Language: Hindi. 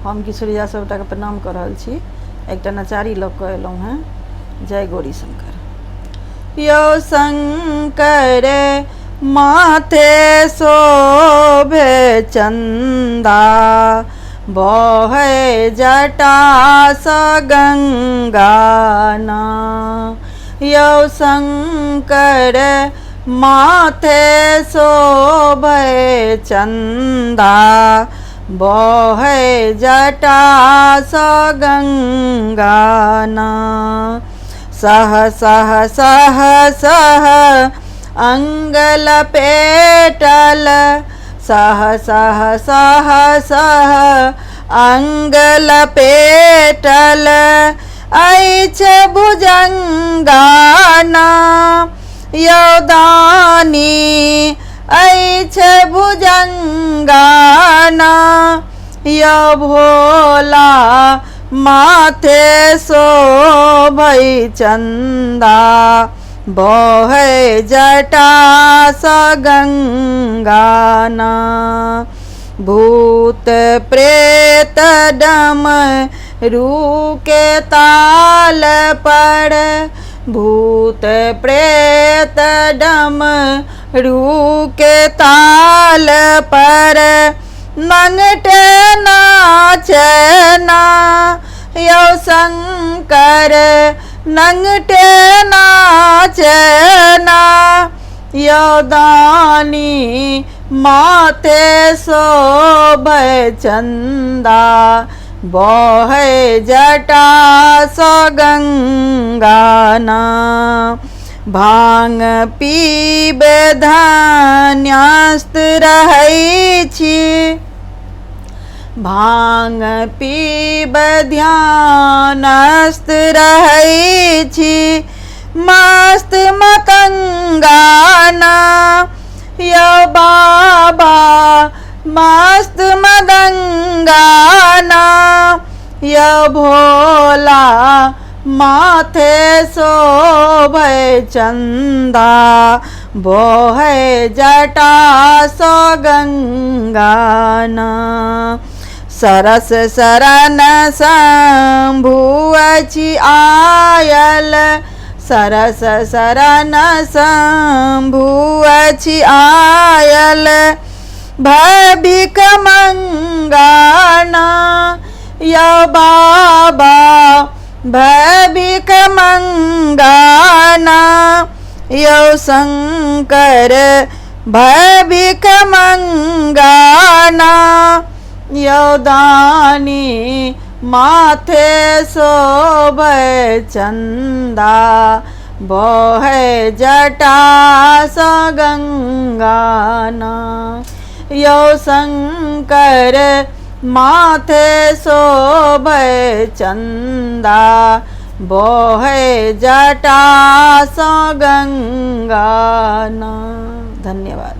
हम किशोरिया सबटा के प्रणाम कर रहल छी। एकटा नचारी लग के एलहुँ हैं। जय गौरी शंकर। यो शंकर माथे शोभे चंदा, बहे जटा स गंगाना। यो शंकर माथे शोभे चंदा, बहे जटा स गंगाना। सह सह सह सह अंगल पेटल, सह सह सह सह अंगल पेटल, ऐछ भुजंगाना। यौदानी ऐछ भुजंगाना। यो भोला माथे शोभै चंदा, बहे जटा स गंगाना। भूत प्रेत डमरू के ताल पर, भूत प्रेत डमरू के ताल पर, नंगटे नाचना। यो शंकर नंगटे नाचना। यो दानी माथे शोभे चंदा, बहे जटा स गंगाना। भांग पीबे धन्यस्त रहै छी, भांग पीबे ध्यानस्त रहै छी, मस्त मतंगाना। यो बाबा मस्त मदंगाना। यो भोला माथे शोभे चंदा, बहे जटा स गंगाना। सरस शरण शंभु अछि आयल, सरस शरण शंभु अछि आयल, भभिक मंगाना। यो बाबा भभिक मंगाना। यो शंकर भभिक मंगाना। यो दानी माथे शोभे चंदा, बहे जटा स गंगाना। यो शंकर माथे शोभे चंदा, बहे जटा स गंगाना। धन्यवाद।